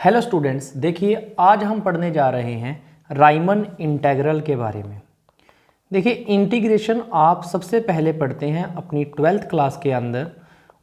Hello students, देखिए आज हम पढ़ने जा रहे हैं राइमन इंटीग्रल के बारे में। देखिए इंटीग्रेशन आप सबसे पहले पढ़ते हैं अपनी 12th क्लास के अंदर,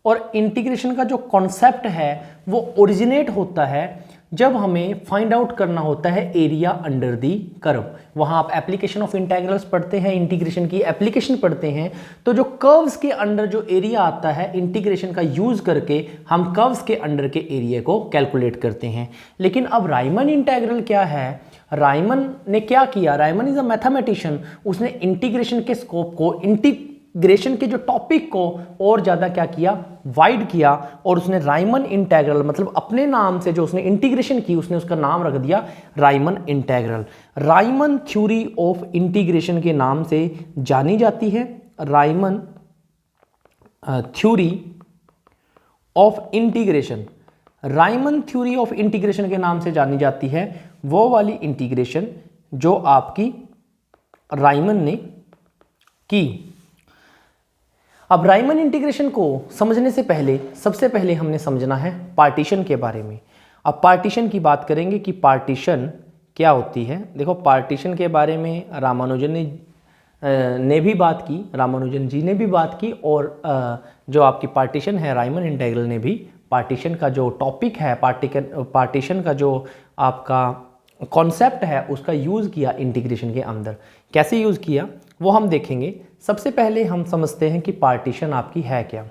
और इंटीग्रेशन का जो कॉन्सेप्ट है वो ओरिजिनेट होता है जब हमें फाइंड आउट करना होता है एरिया अंडर दी कर्व। वहाँ आप एप्लीकेशन ऑफ इंटीग्रल्स पढ़ते हैं, इंटीग्रेशन की एप्लीकेशन पढ़ते हैं। तो जो कर्व्स के अंडर जो एरिया आता है, इंटीग्रेशन का यूज करके हम कर्व्स के अंडर के एरिया को कैलकुलेट करते हैं। लेकिन अब राइमन इंटीग्रल क्या है? राइमन ने क्या किया? Riemann is a mathematician. उसने इंटीग्रेशन के स्कोप को, इंटीग्रेशन के जो टॉपिक को और ज़्यादा क्या किया, वाइड किया, और उसने राइमन इंटीग्रल मतलब अपने नाम से जो उसने इंटीग्रेशन की उसने उसका नाम रख दिया Riemann integral. Riemann theory of integration के नाम से जानी जाती है। Riemann theory of integration, Riemann theory of integration के नाम से जानी जाती है वो वाली इंटीग्रेशन जो आपकी राइमन ने की। अब राइमन इंटीग्रेशन को समझने से पहले सबसे पहले हमने समझना है पार्टीशन के बारे में। अब पार्टीशन की बात करेंगे कि पार्टीशन क्या होती है। देखो पार्टीशन के बारे में रामानुजन ने भी बात की, रामानुजन जी ने भी बात की, और जो आपकी पार्टीशन है राइमन इंटीग्रल ने भी पार्टीशन का जो टॉपिक है, पार्टीशन का जो आपका कॉन्सेप्ट है उसका यूज़ किया इंटीग्रेशन के अंदर। कैसे यूज़ किया वो हम देखेंगे। सबसे पहले हम समझते हैं कि पार्टीशन आपकी है क्या।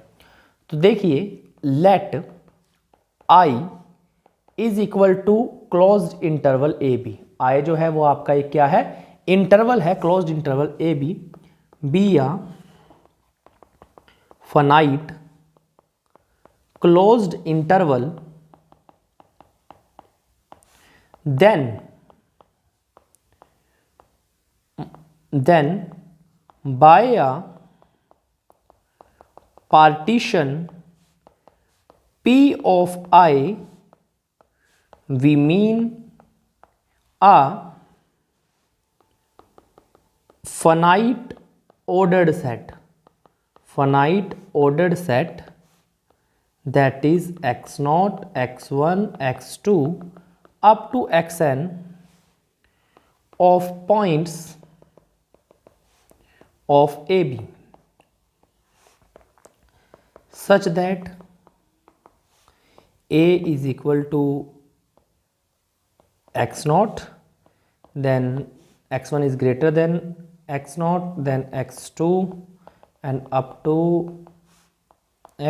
तो देखिए, let I is equal to closed interval A B. I जो है वो आपका एक क्या है, इंटरवल है, closed interval A B. B या finite closed interval, then by a partition P of I we mean a finite ordered set, that is x0, x1, x2 up to xn of points of AB such that A is equal to x0, then x1 is greater than x0, then x2 and up to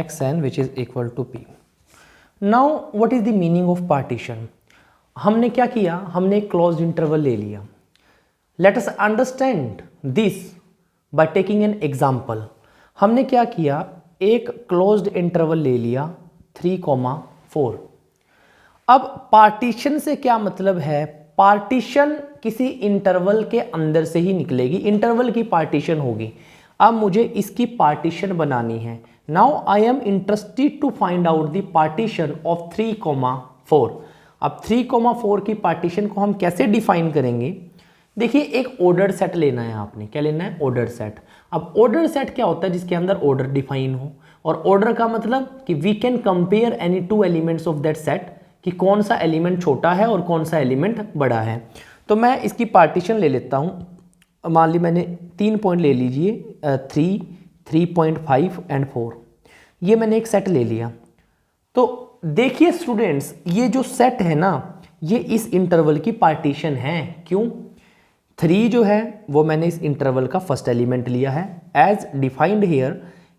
xn which is equal to P. Now what is the meaning of partition? हमने क्या किया, हमने closed interval ले लिया। Let us understand this by taking an example. हमने क्या किया, एक क्लोज्ड इंटरवल ले लिया 3,4। अब पार्टीशन से क्या मतलब है? पार्टीशन किसी इंटरवल के अंदर से ही निकलेगी, इंटरवल की पार्टीशन होगी। अब मुझे इसकी पार्टीशन बनानी है। Now I am interested to find out the partition of 3,4। अब 3,4 की पार्टीशन को हम कैसे डिफाइन करेंगे? देखिए, एक ऑर्डर सेट लेना है आपने। क्या लेना है? Order set. अब ऑर्डर सेट क्या होता है? जिसके अंदर ऑर्डर डिफाइन हो। और ऑर्डर का मतलब कि we can compare any two elements of that set, कि कौन सा एलिमेंट छोटा है और कौन सा एलिमेंट बड़ा है। तो मैं इसकी पार्टीशन ले लेता हूँ। मान ली मैंने 3 पॉइंट ले लीजिए, 3, 3.5 एंड 4। ये मैंने एक सेट ले लिया। तो देखिए स्टूडेंट्स, ये जो सेट है ना, ये इस इंटरवल की पार्टीशन है। क्यों? 3 जो है वो मैंने इस इंटरवल का फर्स्ट एलिमेंट लिया है एज डिफाइंड हेयर,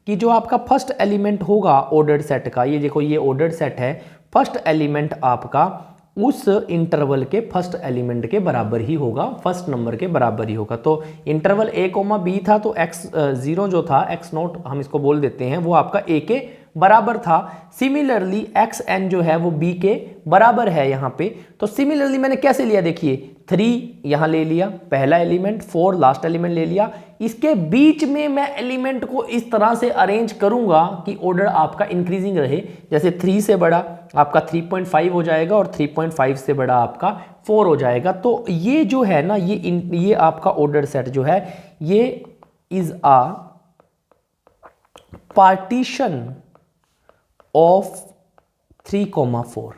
कि जो आपका फर्स्ट एलिमेंट होगा ऑर्डर्ड सेट का, ये देखो ये ऑर्डर्ड सेट है, फर्स्ट एलिमेंट आपका उस इंटरवल के फर्स्ट एलिमेंट के बराबर ही होगा, फर्स्ट नंबर के बराबर ही होगा। तो इंटरवल a, b था, तो x0 जो था, x0 हम इसको बोल देते हैं, वो आपका a के बराबर था। सिमिलरली xn जो है वो b के बराबर है यहाँ पे। तो सिमिलरली मैंने कैसे लिया? देखिए, 3 यहाँ ले लिया पहला एलिमेंट, 4 लास्ट एलिमेंट ले लिया। इसके बीच में मैं एलिमेंट को इस तरह से अरेंज करूंगा कि ऑर्डर आपका इंक्रीजिंग रहे। जैसे 3 से बड़ा आपका 3.5 हो जाएगा और 3.5 से बड़ा आपका 4 हो जाएगा। तो ये जो है ना, ये आपका ऑर्डर सेट जो है, ये is a partition of 3,4।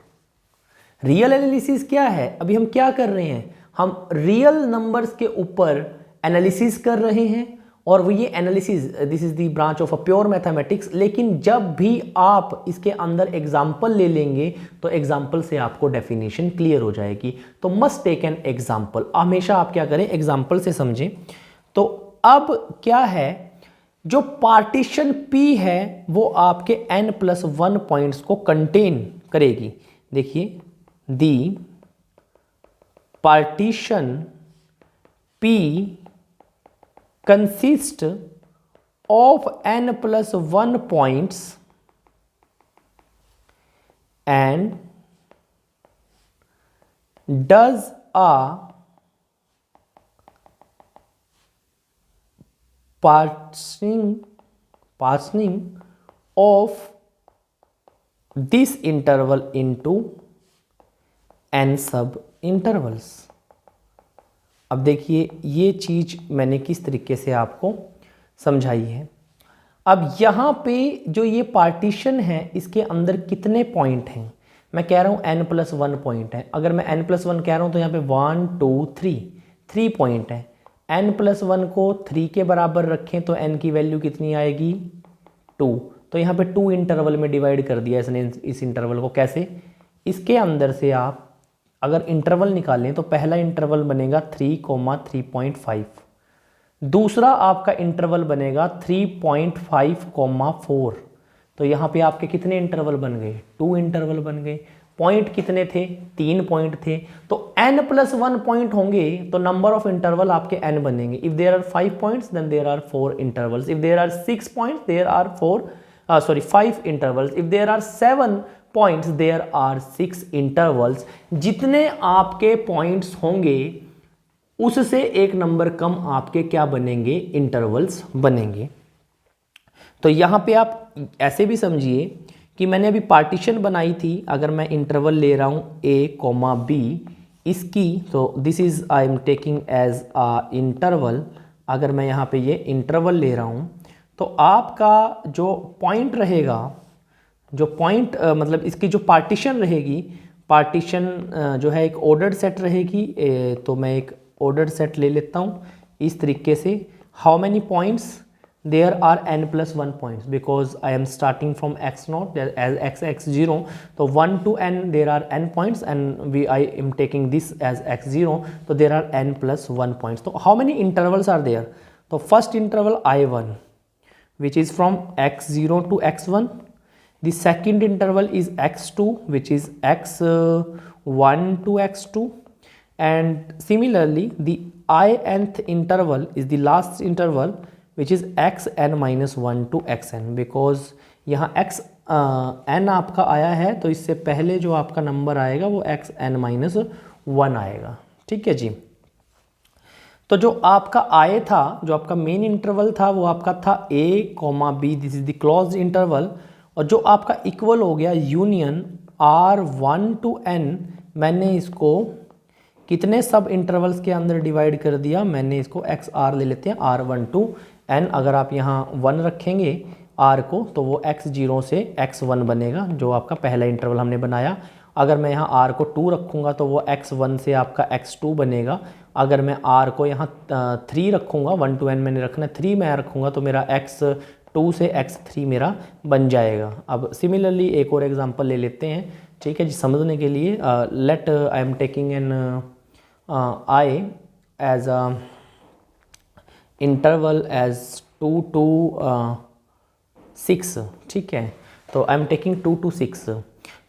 Real analysis क्या है, अभी हम क्या कर रहे हैं, हम रियल नंबर्स के ऊपर एनालिसिस कर रहे हैं और वो ये analysis, this is the branch of a pure mathematics. लेकिन जब भी आप इसके अंदर एग्जाम्पल ले लेंगे तो एग्जाम्पल से आपको डेफिनेशन क्लियर हो जाएगी। तो मस्ट टेक एन एग्जाम्पल, हमेशा आप क्या करें, एग्जाम्पल से समझें। तो अब क्या है, जो पार्टीशन P है वो आपके n+1 पॉइंट्स को कंटेन करेगी। देखिए, दी partition P consist of n+1 points and does a parsing of this interval into n sub intervals। अब देखिए ये चीज़ मैंने किस तरीके से आपको समझाई है। अब यहाँ पे जो ये पार्टीशन है इसके अंदर कितने पॉइंट हैं, मैं कह रहा हूँ n+1 पॉइंट है। अगर मैं n+1 कह रहा हूँ तो यहाँ पे 1 2 3 पॉइंट है। n+1 को 3 के बराबर रखें तो n की वैल्यू कितनी आएगी, 2। तो यहाँ पे 2 इंटरवल में डिवाइड कर दिया इसने इस इंटरवल को। कैसे, इसके अंदर से आप अगर इंटरवल निकालें तो पहला इंटरवल बनेगा 3,3.5, दूसरा आपका इंटरवल बनेगा 3.5,4। तो यहाँ पे आपके कितने इंटरवल बन गए, 2 इंटरवल बन गए। पॉइंट कितने थे, 3 पॉइंट थे। तो n+1 पॉइंट होंगे तो नंबर ऑफ इंटरवल आपके n बनेंगे। If there are 5 points then there are 4 intervals. If there are 6 points there are 5 intervals. If there are 7 points there are 6 intervals. जितने आपके पॉइंट्स होंगे उससे एक नंबर कम आपके क्या बनेंगे, इंटरवल्स बनेंगे। तो यहाँ पे आप ऐसे भी समझिए कि मैंने अभी पार्टीशन बनाई थी, अगर मैं इंटरवल ले रहा हूँ a, b इसकी, तो this is I am taking as a interval. अगर मैं यहाँ पे ये इंटरवल ले रहा हूँ तो आपका जो पॉइंट रहेगा, जो पॉइंट मतलब इसकी जो पार्टीशन रहेगी, पार्टीशन जो है एक ऑर्डर्ड सेट रहेगी। तो मैं एक ऑर्डर्ड सेट ले लेता हूँ इस तरीके से। How many points, there are n+1 points because I am starting from x0 as x0। तो 1 to n there are n points and I am taking this as x0, तो देयर आर n+1 पॉइंट्स। तो how many intervals are there, तो first interval I1 which is from x0 to x1. The second interval is x2 which is x1 to x2, and similarly the nth interval is the last interval which is xn-1 to xn, because यहाँ n आपका आया है तो इससे पहले जो आपका number आएगा वो xn-1 आएगा। ठीक है जी। तो जो आपका आए था, जो आपका मेन इंटरवल था वो आपका था a, b, this is the closed interval. और जो आपका इक्वल हो गया यूनियन r1 to n, मैंने इसको कितने सब इंटरवल्स के अंदर डिवाइड कर दिया, मैंने इसको xr ले लेते हैं, r1 to n। अगर आप यहाँ 1 रखेंगे r को तो वो x0 से x1 बनेगा, जो आपका पहला इंटरवल हमने बनाया। अगर मैं यहाँ r को 2 रखूँगा तो वो x1 से आपका x2 बनेगा। अगर मैं r को यहाँ 3 रखूँगा, 1 to n मैंने रखना है, 3 मैं रखूँगा तो मेरा x2 से x3 मेरा बन जाएगा। अब सिमिलरली एक और एग्जांपल ले लेते हैं, ठीक है जी, समझने के लिए। Let I am taking an I as a interval as 2 to 6, ठीक है। तो आई एम टेकिंग 2 to 6।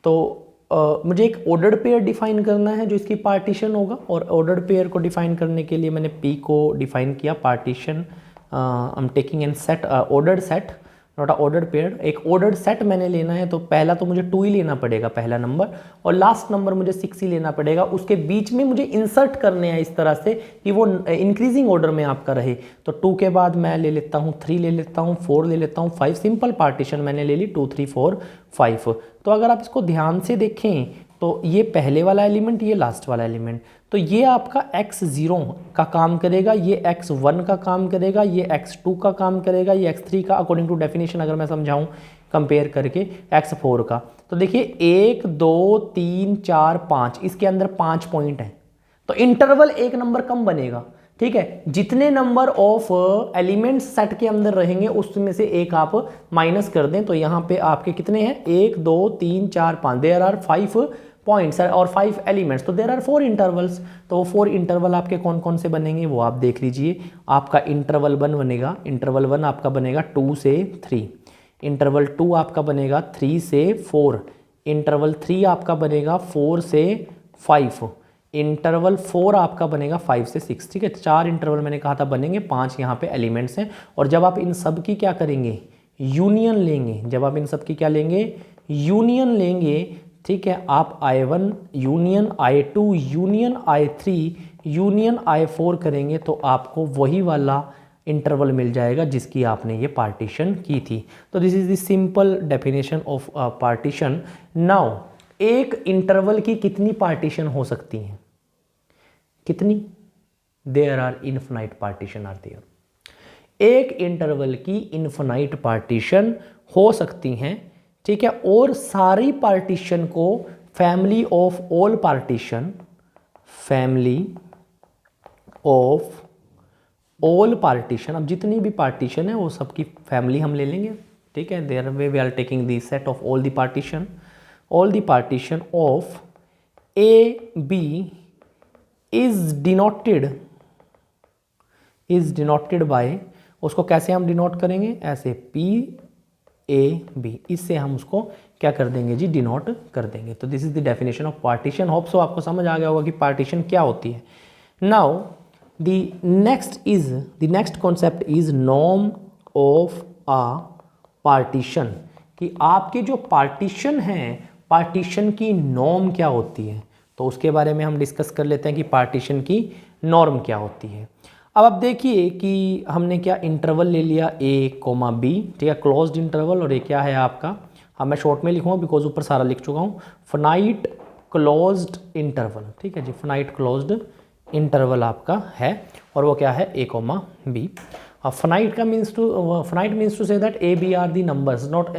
तो मुझे एक ऑर्डर्ड पेयर डिफाइन करना है जो इसकी पार्टीशन होगा, और ऑर्डर्ड पेयर को डिफाइन करने के लिए मैंने P को डिफाइन किया partition. I am taking N set, ordered set, not a ordered pair. एक ऑर्डर्ड सेट मैंने लेना है तो पहला तो मुझे 2 ही लेना पड़ेगा, पहला नंबर, और लास्ट नंबर मुझे 6 ही लेना पड़ेगा। उसके बीच में मुझे इंसर्ट करने हैं इस तरह से कि वो इंक्रीजिंग ऑर्डर में आपका रहे। तो 2 के बाद मैं ले लेता हूँ 3, ले लेता हूँ 4, ले लेता हूँ 5। सिंपल पार्टीशन मैंने ले ली 2 3 4 5। तो अगर आप इसको ध्यान से देखें तो ये पहले वाला एलिमेंट, ये लास्ट वाला एलिमेंट, तो ये आपका x0 का काम करेगा, ये x1 का काम करेगा, ये x2 का काम करेगा, ये x3 का, अकॉर्डिंग टू डेफिनेशन अगर मैं समझाऊं कंपेयर करके x4 का। तो देखिए 1 2 3 4 5, इसके अंदर 5 पॉइंट हैं, तो इंटरवल एक नंबर कम बनेगा। ठीक है, जितने नंबर ऑफ एलिमेंट्स सेट के अंदर रहेंगे उसमें से एक आप माइनस कर दें, तो यहाँ पे आपके कितने हैं 1 2 3 4 5, देयर आर 5 पॉइंट्स और 5 एलिमेंट्स, तो देयर आर 4 इंटरवल्स। तो वो 4 इंटरवल आपके कौन कौन से बनेंगे वो आप देख लीजिए। आपका इंटरवल 1 बनेगा, इंटरवल 1 आपका बनेगा 2 से 3, इंटरवल 2 आपका बनेगा 3 से 4, इंटरवल 3 आपका बनेगा 4 से 5, इंटरवल 4 आपका बनेगा 5 से 6। ठीक है, 4 इंटरवल मैंने कहा था बनेंगे, 5 यहाँ पे एलिमेंट्स हैं। और जब आप इन सब की क्या करेंगे, यूनियन लेंगे, जब आप इन सब की क्या लेंगे, यूनियन लेंगे। ठीक है, आप I1 union I2 union I3 union I4 करेंगे तो आपको वही वाला इंटरवल मिल जाएगा जिसकी आपने ये पार्टीशन की थी। तो this is the simple definition of partition. Now एक इंटरवल की कितनी पार्टीशन हो सकती हैं, कितनी? There are infinite partition are there. एक इंटरवल की इनफिनाइट पार्टीशन हो सकती हैं। ठीक है, और सारी पार्टीशन को family of all partition, family of all partition, अब जितनी भी पार्टीशन है वो सबकी फैमिली हम ले लेंगे। ठीक है, there way we are taking the set of all the partition, all the partition of A B is denoted by, उसको कैसे हम डिनोट करेंगे, ऐसे पी ए बी, इससे हम उसको क्या कर देंगे जी, डिनोट कर देंगे। तो this is the definition of partition. Hope so आपको समझ आ गया होगा कि पार्टीशन क्या होती है। Now the next concept is norm of a partition, कि आपके जो पार्टीशन हैं, पार्टीशन की नॉर्म क्या होती है, तो उसके बारे में हम डिस्कस कर लेते हैं कि पार्टीशन की नॉर्म क्या होती है। अब आप देखिए कि हमने क्या इंटरवल ले लिया a, b, ठीक है, क्लोज्ड इंटरवल, और ये क्या है आपका, हाँ मैं शॉर्ट में लिखूँगा बिकॉज ऊपर सारा लिख चुका हूँ, फाइनाइट क्लोज्ड इंटरवल। ठीक है जी, फाइनाइट क्लोज्ड इंटरवल आपका है, और वो क्या है a, b। फाइनाइट का means to say that a, b are the numbers, not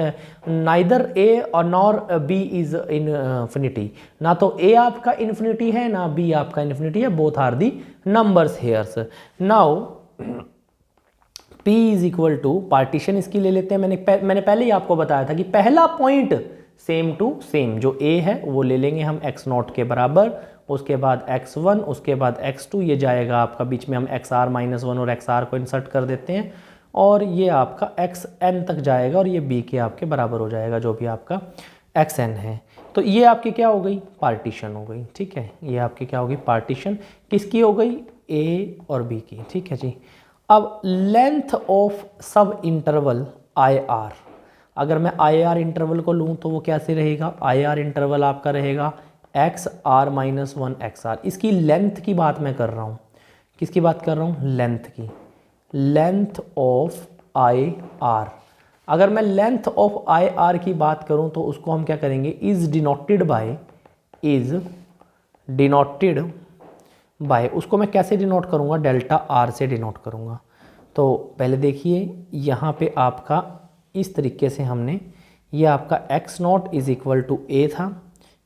neither a और नॉर b इज इनफिनिटी, ना तो a आपका इन्फिनिटी है ना b आपका इन्फिनिटी है, both are the numbers here's. Now p is equal to, partition इसकी ले लेते हैं, मैंने पहले ही आपको बताया था कि पहला पॉइंट सेम टू सेम, जो a है वो ले लेंगे हम x0 के बराबर, उसके बाद x1, उसके बाद x2, ये जाएगा आपका बीच में हम xr-1 और xr को इंसर्ट कर देते हैं, और ये आपका xn तक जाएगा, और ये b के आपके बराबर हो जाएगा जो भी आपका xn है। तो ये आपकी क्या हो गई, पार्टीशन हो गई। ठीक है, ये आपकी क्या होगी, पार्टीशन किसकी हो गई, a और b की। ठीक है जी। अब लेंथ ऑफ सब इंटरवल IR, अगर मैं IR इंटरवल को लूँ तो वो कैसे रहेगा, IR इंटरवल आपका रहेगा XR-1 XR। इसकी लेंथ की बात मैं कर रहा हूँ, किसकी बात कर रहा हूँ, लेंथ की, लेंथ ऑफ IR। अगर मैं लेंथ ऑफ IR की बात करूँ तो उसको हम क्या करेंगे, इज डिनोटेड बाय, उसको मैं कैसे डिनोट करूँगा, डेल्टा R से डिनोट करूँगा। तो पहले देखिए यहाँ पे आपका इस तरीके से हमने, ये आपका x0 is equal to a था,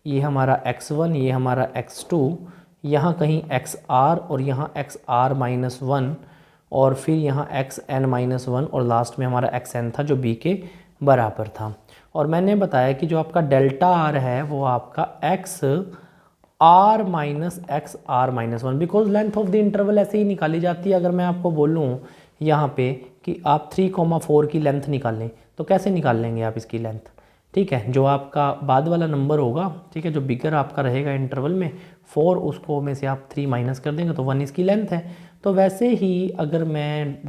ये हमारा x1, ये हमारा x2, यहाँ कहीं xr और यहाँ xr-1, और फिर यहाँ xn-1, और लास्ट में हमारा xn था जो b के बराबर था। और मैंने बताया कि जो आपका डेल्टा r है वो आपका xr-1, because length of the interval ऐसे ही निकाली जाती है। अगर मैं आपको बोलूँ यहाँ पे कि आप 3,4 की लेंथ निकालें तो कैसे निकाल लेंगे आप इसकी लेंथ, ठीक है, जो आपका बाद वाला नंबर होगा, ठीक है, जो बिगर आपका रहेगा इंटरवल में 4, उसको में से आप 3 माइनस कर देंगे तो 1 इसकी लेंथ है। तो वैसे ही अगर मैं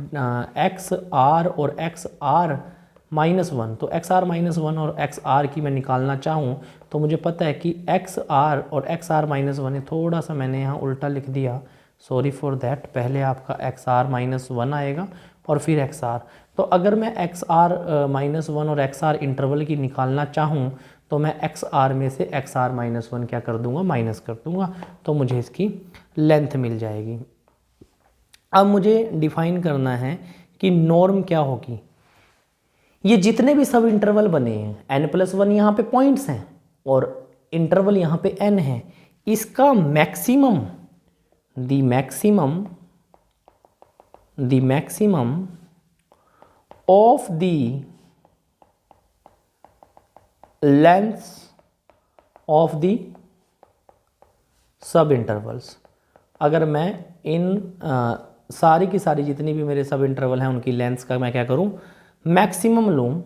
XR और XR-1, तो XR-1 और XR की मैं निकालना चाहूँ तो मुझे पता है कि XR और XR-1 है, थोड़ा सा मैंने यहाँ उल्टा लिख दिया, सॉरी फॉर दैट, पहले आपका XR-1 आएगा और फिर XR। तो अगर मैं XR-1 और XR इंटरवल की निकालना चाहूँ तो मैं XR में से XR-1 क्या कर दूंगा, माइनस कर दूंगा, तो मुझे इसकी लेंथ मिल जाएगी। अब मुझे डिफाइन करना है कि नॉर्म क्या होगी। ये जितने भी सब इंटरवल बने हैं n+1 यहाँ पे पॉइंट्स हैं और इंटरवल यहाँ पे n है, इसका maximum the maximum of the length of the sub intervals, अगर मैं इन सारी की सारी जितनी भी मेरे सब इंटरवल हैं उनकी लेंथ्स का मैं क्या करूं, मैक्सिमम लूं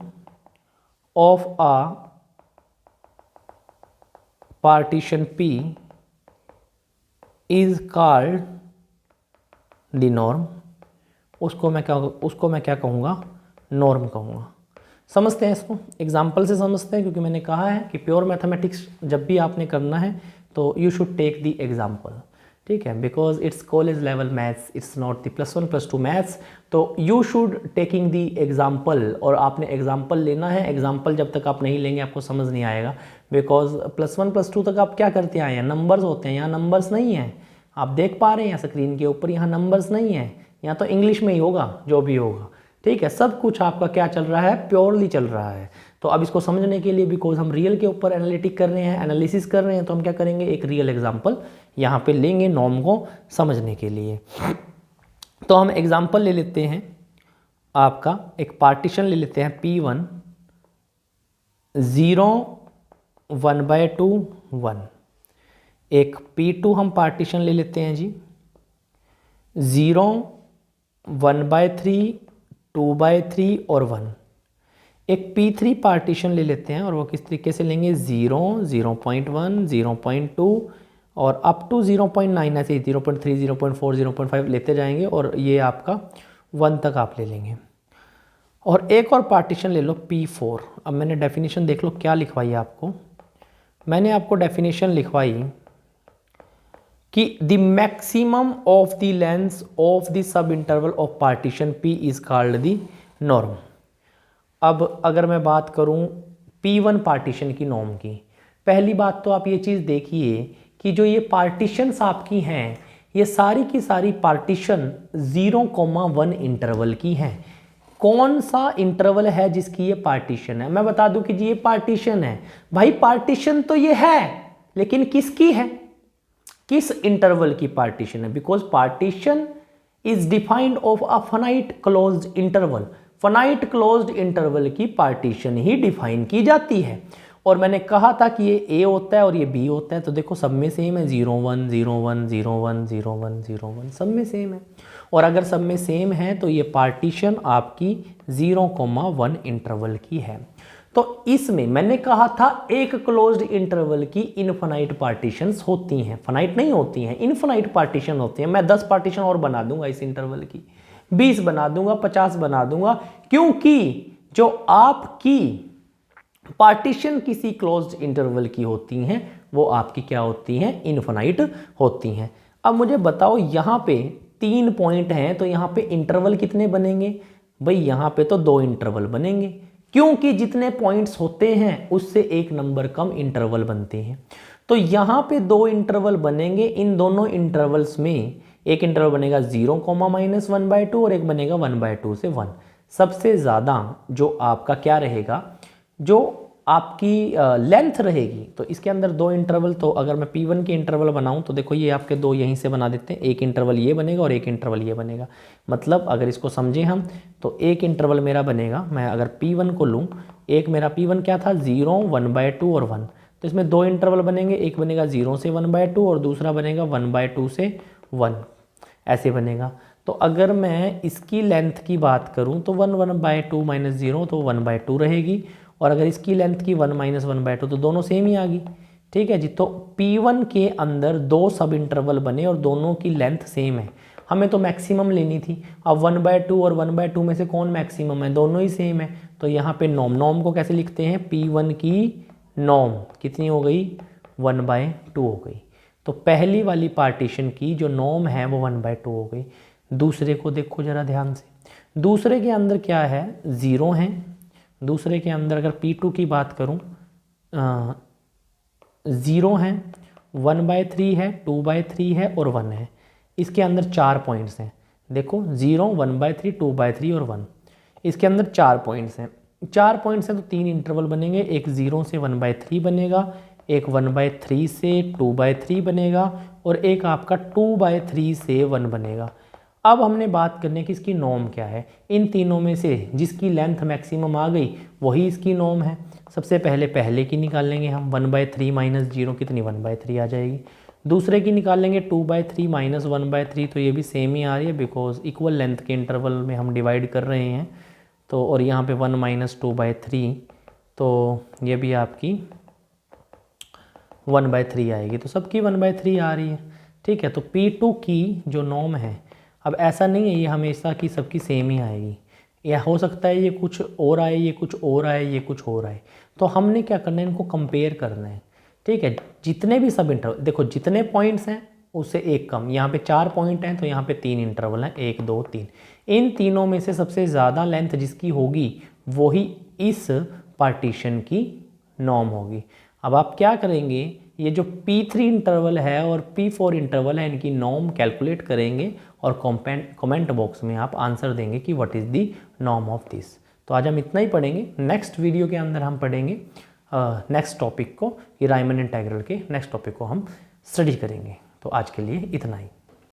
of a partition P is called the norm, उसको मैं क्या कहूँगा, नॉर्म कहूँगा। समझते हैं इसको, एग्जाम्पल से समझते हैं, क्योंकि मैंने कहा है कि प्योर मैथमेटिक्स जब भी आपने करना है तो you should take the example, ठीक है, because it's college level maths, it's not the +1 +2 maths, तो you should taking the example, और आपने एग्जाम्पल लेना है। एग्जाम्पल जब तक आप नहीं लेंगे आपको समझ नहीं आएगा, बिकॉज +1 +2 तक आप क्या करते आए हैं, नंबर्स होते हैं, यहाँ नंबर्स नहीं हैं, आप देख पा रहे हैं स्क्रीन के ऊपर, यहाँ नंबर्स नहीं है, यहाँ तो इंग्लिश में ही होगा जो भी होगा, ठीक है, सब कुछ आपका क्या चल रहा है, प्योरली चल रहा है। तो अब इसको समझने के लिए, बिकॉज हम रियल के ऊपर एनालिटिक कर रहे हैं, एनालिसिस कर रहे हैं, तो हम क्या करेंगे, एक रियल एग्जांपल यहाँ पे लेंगे नॉर्म को समझने के लिए। तो हम एग्जांपल ले लेते हैं, आपका एक पार्टीशन ले लेते हैं P1 0 1/2 1, एक P2 हम पार्टीशन ले लेते हैं जी 0 1/3 2/3 और 1, एक P3 पार्टीशन ले लेते हैं और वो किस तरीके से लेंगे 0 0.1 0.2 और अप टू 0.9, ऐसे 0.3 0.4 0.5 लेते जाएंगे और ये आपका 1 तक आप ले लेंगे। और एक और पार्टीशन ले लो P4। अब मैंने डेफिनेशन देख लो क्या लिखवाई है आपको, मैंने आपको डेफिनेशन लिखवाई कि the maximum of the length of the sub interval of partition P is called the norm. अब अगर मैं बात करूं P1 पार्टीशन की नॉर्म की, पहली बात तो आप ये चीज़ देखिए कि जो ये पार्टीशंस आपकी हैं, ये सारी की सारी पार्टीशन 0,1 इंटरवल की हैं। कौन सा इंटरवल है जिसकी ये पार्टीशन है, मैं बता दूं कि जी ये पार्टीशन है। भाई पार्टीशन तो ये है, लेकिन किसकी है, किस इंटरवल की पार्टीशन है, because partition is defined of a finite closed interval. Finite closed interval की पार्टीशन ही डिफाइन की जाती है। और मैंने कहा था कि ये A होता है और ये B होता है, तो देखो सब में सेम है, 0 1 0 1 0 1 0 1 0 1 सब में सेम है। और अगर सब में सेम है तो ये पार्टीशन आपकी 0,1 इंटरवल की है। तो इसमें मैंने कहा था एक क्लोज्ड इंटरवल की इनफाइनाइट पार्टीशंस होती हैं, फाइनाइट नहीं होती हैं, इनफाइनाइट पार्टीशन होती हैं। मैं 10 पार्टीशन और बना दूंगा इस इंटरवल की, 20 बना दूंगा, 50 बना दूंगा, क्योंकि जो आपकी पार्टीशन किसी क्लोज्ड इंटरवल की होती हैं वो आपकी क्या होती हैं, इनफाइनाइट होती हैं। अब मुझे बताओ यहाँ पे 3 पॉइंट हैं, तो यहाँ पे इंटरवल कितने बनेंगे, भाई यहाँ पे तो 2 इंटरवल बनेंगे, क्योंकि जितने पॉइंट्स होते हैं उससे एक नंबर कम इंटरवल बनते हैं। तो यहाँ पे 2 इंटरवल बनेंगे, इन दोनों इंटरवल्स में एक इंटरवल बनेगा 0,-1/2 और एक बनेगा 1/2 से 1। सबसे ज़्यादा जो आपका क्या रहेगा, जो आपकी लेंथ रहेगी, तो इसके अंदर 2 इंटरवल, तो अगर मैं P1 के इंटरवल बनाऊं तो देखो ये आपके 2 यहीं से बना देते हैं, एक इंटरवल ये बनेगा और एक इंटरवल ये बनेगा। मतलब अगर इसको समझें हम तो एक इंटरवल मेरा बनेगा, मैं अगर P1 को लूँ, एक मेरा P1 क्या था 0 1/2 और 1, तो इसमें 2 इंटरवल बनेंगे, एक बनेगा 0 से 1/2 और दूसरा बनेगा 1/2 से 1, ऐसे बनेगा। तो अगर मैं इसकी लेंथ की बात करूं तो 1/2 - 0 तो 1/2 रहेगी, और अगर इसकी लेंथ की 1 - 1/2 तो दोनों सेम ही आ गई, ठीक है जी। तो P1 के अंदर 2 सब इंटरवल बने और दोनों की लेंथ सेम है, हमें तो मैक्सिमम लेनी थी। अब 1/2 और 1/2 में से कौन मैक्सिमम है, दोनों ही सेम है, तो यहाँ पे नॉर्म को कैसे लिखते हैं, P1 की नॉर्म कितनी हो गई, 1/2 हो गई। तो पहली वाली पार्टीशन की जो नॉर्म है वो 1/2 हो गई। दूसरे को देखो जरा ध्यान से, दूसरे के अंदर क्या है, 0 है। दूसरे के अंदर अगर P2 की बात करूं 0 है, 1/3 है, 2/3 है और 1 है। इसके अंदर 4 पॉइंट्स हैं, देखो 0 1/3 2/3 और 1, इसके अंदर 4 पॉइंट्स हैं। 4 पॉइंट्स हैं तो 3 इंटरवल बनेंगे, एक 0 से 1/3 बनेगा, एक 1/3 से 2/3 बनेगा और एक आपका 2/3 से 1 बनेगा। अब हमने बात करनी है कि इसकी नॉर्म क्या है। इन तीनों में से जिसकी लेंथ मैक्सिमम आ गई वही इसकी नॉर्म है। सबसे पहले की निकाल लेंगे हम, 1/3 माइनस 0 कितनी 1/3 आ जाएगी। दूसरे की निकाल लेंगे 2/3 माइनस 1/3, तो ये भी सेम ही आ रही है बिकॉज इक्वल लेंथ के इंटरवल में हम डिवाइड कर रहे हैं। तो और यहाँ पे 1 माइनस 2/3, तो ये भी आपकी 1/3 आएगी। तो सबकी 1/3 आ रही है, ठीक है। तो P2 की जो नॉर्म है, अब ऐसा नहीं है ये हमेशा की सबकी सेम ही आएगी, या हो सकता है ये कुछ और आए, ये कुछ और आए, ये कुछ और आए। तो हमने क्या करना है, इनको कंपेयर करना है, ठीक है। जितने भी सब इंटरवल देखो, जितने पॉइंट्स हैं उससे एक कम, यहाँ पे 4 पॉइंट हैं तो यहाँ पे 3 इंटरवल हैं, 1 2 3। इन तीनों में से सबसे ज़्यादा लेंथ जिसकी होगी वही इस पार्टीशन की नॉर्म होगी। अब आप क्या करेंगे, ये जो P3 इंटरवल है और P4 इंटरवल है इनकी नॉर्म कैलकुलेट करेंगे और कमेंट बॉक्स में आप आंसर देंगे कि what is the norm of this. तो आज हम इतना ही पढ़ेंगे। नेक्स्ट वीडियो के अंदर हम पढ़ेंगे नेक्स्ट टॉपिक को, कि रायमन इंटीग्रल के नेक्स्ट टॉपिक को हम स्टडी करेंगे। तो आज के लिए इतना ही।